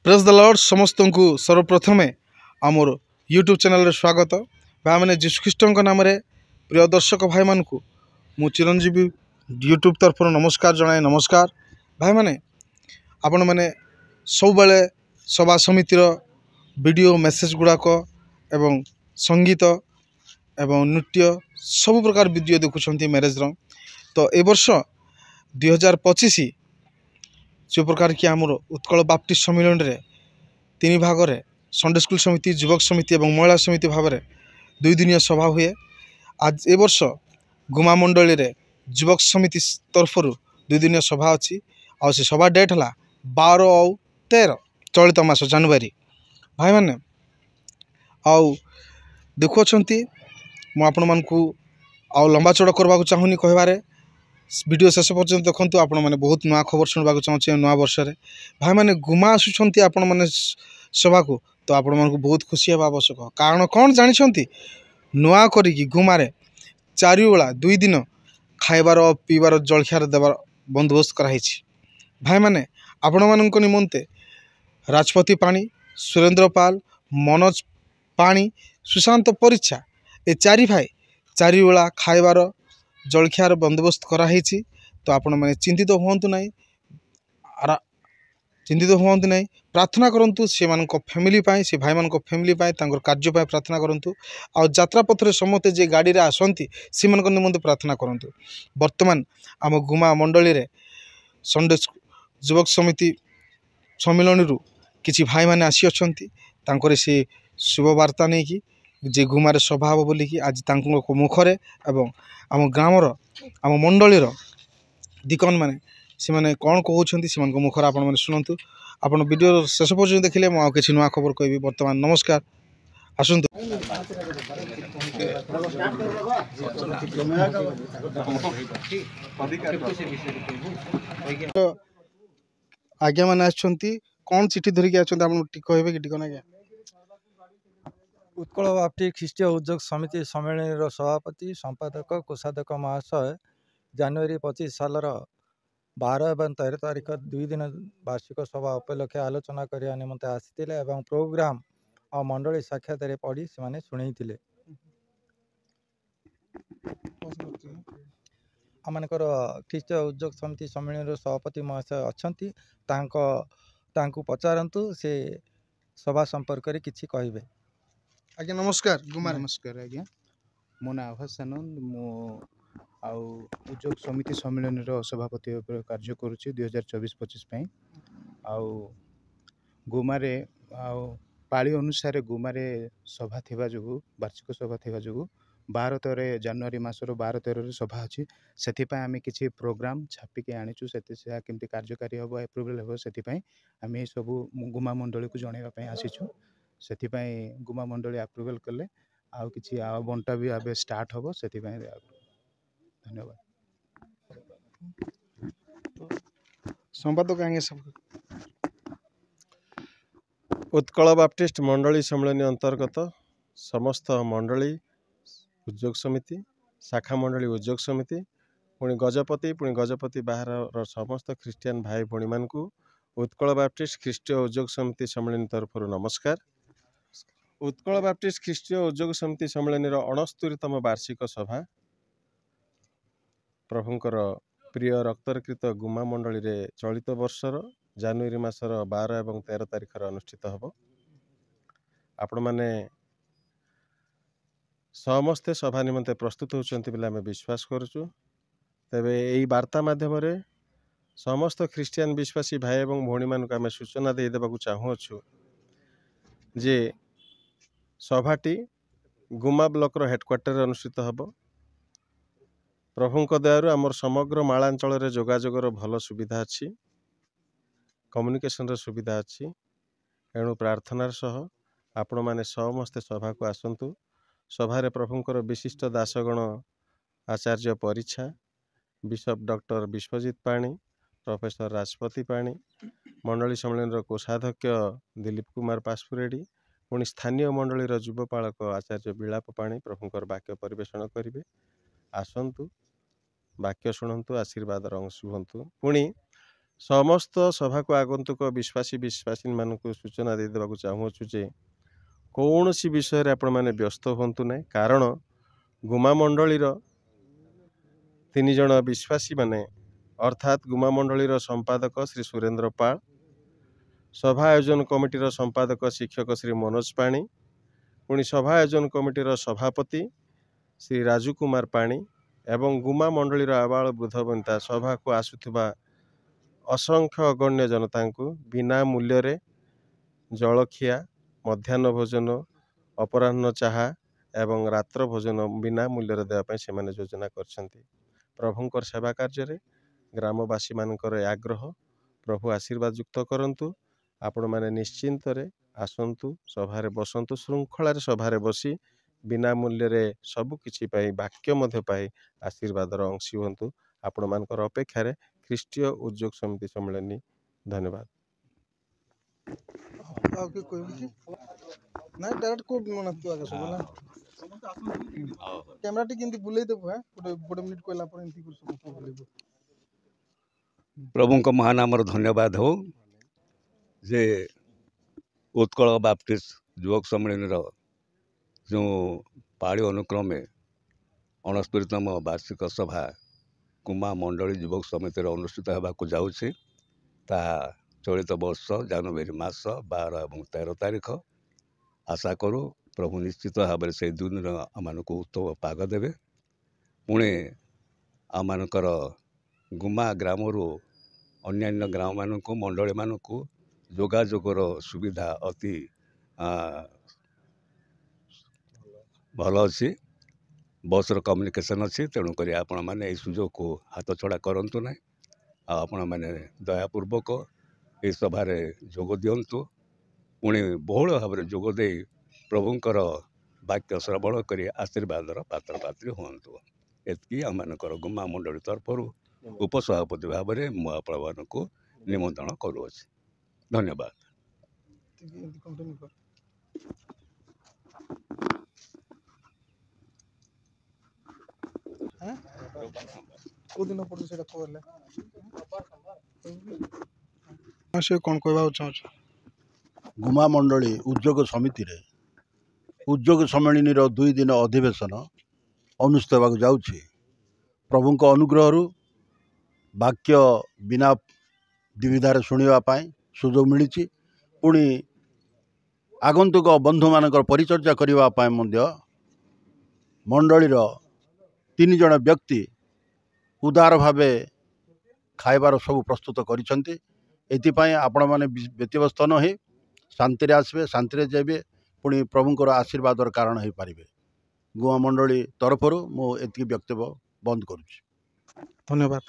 Praise the Lord समस्त को सर्वप्रथमे आमर यूट्यूब चैनल रे स्वागत। भाई मैंने जीशुख्रीष्ट नाम रे प्रिय दर्शक भाई मान को मु चिरंजीवी यूट्यूब तरफ नमस्कार जनाए। नमस्कार भाई मैंने आपण मैंने सब बेले सभा समितिर वीडियो मेसेज गुड़ाक एवं संगीत एवं नृत्य सब प्रकार वीडियो देखुं मैरेज रो। तो ए वर्ष 2025 जो प्रकार कि आमर उत्कल बाप्टिस्ट सम्मिलन रे तीन भाग रे संडे स्कूल समिति, युवक समिति और महिला समिति भाव में 2 दिनिया सभा हुए। आज ए वर्ष गुमा मंडली रे युवक समिति तरफ 2 दिनिया सभा अच्छी और से सभा डेट है 12 और 13 चलित मास जनवरी। भाई मैंने आउ देखुं मुझे आउ लंबा चौड़ा करने को चाहूनी कहबारे वीडियो शेष पर्यंत देखो। आपण मैंने बहुत नुआ खबर शुणा चाहूँगे नुआ वर्ष रे भाई मैंने गुमा आसुँच आपण मैंने सभा को, तो आपण मन को बहुत खुशी है आवश्यक। कारण कौन जानते नुआ करी गुमारे 4 बेला 2 दिन खाइबार पीबार जलखियार देवार बंदोबस्त कराई। भाई मैंने आपण मान निमंते राजपति पाणी, सुरेंद्र पाल, मनोज पाणी, सुशांत परीक्षा ए 4 भाई 4 बेला खाइबार जलखियार बंदोबस्त कराई। तो आपण मैंने चिंतित हूँ ना, चिंतित हूँ ना, प्रार्थना करंतु से फैमिली पाई, से भाई मान फैमिली पाई कार्य पाई प्रार्थना करंतु। आ यात्रा पथरे समस्ते जे गाड़ी रे आसंती से निमंते प्रार्थना करंतु। वर्तमान आम गुमा मंडली रे संडे युवक समिति सम्मिलन रु किछि भाई माने आसी अछंती तांकर से शुभ वार्ता नहीं कि जे गुमारे सभा हम बोलिकी आज मुखरे एवं आम ग्रामर आम मंडलीर दिकन माने से माने कौन कहते से मुखर आपण मैंने शुणु। आपण वीडियो शेष पर्यटन देखिले मु किसी नुआ खबर कहबी। वर्तमान नमस्कार आसतु। आज्ञा मैंने आछंती कौन चिठी धरिकी आछंती आपण कहबे कि टिकन आज्ञा। उत्कल बाप्टिस्ट ख्रीष्टीय उद्योग समिति सम्मेलन सभापति संपादक कोषाध्यक्ष महाशय जनवरी 25 सालर 12 एवं 13 तारीख 2 दिन वार्षिक सभा उपलक्षे आलोचना करने निमंते आसीथिले एवं प्रोग्राम और मंडली साक्षात पढ़ी से शुणेइथिले। आमनकर ख्रीष्टीय उद्योग समिति सम्मेलन सभापति महाशय अच्छंती तांको पचारंतु से सभा संपर्क रे किछि कहिबे। आज्ञा नमस्कार। गुमा नमस्कार आज्ञा, मो ना आभास आनंद। मो आउ उद्योग समिति सम्मेलन सभापति कार्य करुच्ची 2024-25 पे। आउ गुमारे पाली अनुसार गुमारे सभा थिबा जो वार्षिक सभा थिबा जो 12 जनवरी मासर 12-13 सभा अच्छी से आम किसी प्रोग्राम छापिकी आनीचु से केमती कार्यकारी हम एप्रुवल हम से आम सब गुमा मंडली को जनवाई आसीचु। से गुमा मंडली एप्रुवल कले आउ किसी बंटा भी आबे स्टार्ट हम से धन्यवाद। संपादक आगे सब उत्कल बाप्टिस्ट मंडली सम्मेलन अंतर्गत समस्त मंडली उद्योग समिति, शाखा मंडली उद्योग समिति, पुणी गजपति बाहर समस्त ख्रीस्टियन भाई भणी मान को उत्कल बाप्टिस्ट ख्रीष्टीय उद्योग समिति सम्मेलन तरफ नमस्कार। उत्कल बाप्टिस्ट ख्रीष्टीय उद्योग समिति सम्मेलन 69तम वार्षिक सभा प्रभुंकर प्रिय रक्तरकृत गुमा मंडली रे चलित वर्षर जनवरी मासर 12 एवं 13 तारीख अनुष्ठित हम। आपण माने समस्ते सभा निमंते प्रस्तुत होचंती बोले आम विश्वास करुचु। तेबे एई वार्ता माध्यम रे समस्त ख्रीस्टियन विश्वासी भाई एवं भौणी मान आम सूचना दे देबाकू चाहूछु जे सभाटी गुमा ब्लॉक रो हेडक्वार्टर अनुष्ठित हम। प्रभुंक दयारु आमर समग्र मालांचल रे जोगाजोगर भल सुविधा अच्छी, कम्युनिकेशन रो सुविधा अच्छी। एणु प्रार्थनार सह आपण माने समस्ते सभा को आसंतु। सभारे प्रभुंकर विशिष्ट दासगण आचार्य परीक्षा, बिशप डॉक्टर विश्वजित पाणी, प्रोफेसर राजपति पाणी, मंडली सम्मेलन कोषाध्यक्ष दिलीप कुमार पासपुरेडी, पुणी स्थानीय मंडली युवपालक आचार्य विलाप पाणी प्रभुंकर वाक्य परिवेषण करेंगे। आसंतु वाक्य शुणु, आशीर्वाद अंश हुंतु। पुणी समस्त सभा को आगंतुक विश्वासी विश्वासी मानक सूचना दे देवाक चाहूँ जे कौन सी विषय आपण मैंने व्यस्त हूँ ना, कारण गुमा मंडलीर 3 जन विश्वासी माने अर्थात गुमा मंडलीर संपादक श्री सुरेंद्र पाल, सभा आयोजन कमिटीर संपादक शिक्षक श्री मनोज पाणी, पुणी सभा आयोजन कमिटीर सभापति श्री राजू कुमार पाणी एवं गुमा मंडलीर आबाल वृद्ध वनिता सभा को आसुथिबा असंख्य अगण्य जनता को बिना मूल्य जलखिया, मध्याह्न भोजन, अपराह्न चाहा एवं रात्र भोजन बिना मूल्य देवाई से योजना करछंती। प्रभुंकर सेवा कार्य ग्रामवासी मानकर आग्रह प्रभु आशीर्वाद युक्त करंतु। आपण माने निश्चिंत रे आसंतु, सभारे बसंतु, श्रृंखलार सभारे बसी बिना मूल्य रे सब किछि पाई वाक्य मध्य पाई आशीर्वादर अंशी हुंतु। आपण मानकर अपेक्षा रे ख्रीष्टीय उद्योग समिति सम्मेलन। धन्यवाद। डायरेक्ट को तू आगे सब ना कैमरा टी केंती बुलेई देबो है गोटे मिनिट कहला पर एंती कर सब बुलेबो। प्रभु को महानामर धन्यवाद हो जे उत्कल बाप्टिस्ट युवक सम्मेलन जो पाड़ी अनुक्रमे 69तम वार्षिक सभा गुमा मंडली युवक समिति अनुष्ठित होगा जाऊँगी। ता चलित वर्ष जनवरी मास 12 और 13 तारीख आशा करूँ प्रभु निश्चित भाव से 2 दिन आम को उत्तम पाग देवे। पुणे आमर गुमा ग्राम अन्य ग्राम मान मंडली मान जोगाजोगर सुविधा अति भल अच्छी, बस कम्युनिकेशन अच्छी। तेणुक आपण मैंने सुजोग को हाथ छड़ा करूँ ना, आपण मैंने दयापूर्वक ये सभारे जोग दिंतु। पुणी बहुल भाव में जोगदे प्रभुंकर वाक्य श्रवण कर आशीर्वादर पात्र पात्री हूँ। एति आम गुमा मंडली तरफ उपसभापति भाव में मु आपण को निमंत्रण करुँच। धन्यवाद। कौन कहवा चाहूँ गुमा मंडली उद्योग समिति रे उद्योग सम्मेलन 2 दिन अधिवेशन अनुष्ठित होगा जाऊँगी। प्रभु को अनुग्रह वाक्य बिना द्विधार शुणापी सुजोग मिली। पुणी आगंतुक बंधु मान परिचर्या करने मंडलीर 3 जन व्यक्ति उदार भावे खाइबार सब प्रस्तुत करिसेंती। एथिपाई आपण माने व्यतिव्यस्त न हो शांति आसबे, शांति जाइबे, पुणी प्रभुंकर आशीर्वादर कारण हो पारिबे। गुमा मंडली तरफ मु एति वक्तव्य बंद करुछि। धन्यवाद।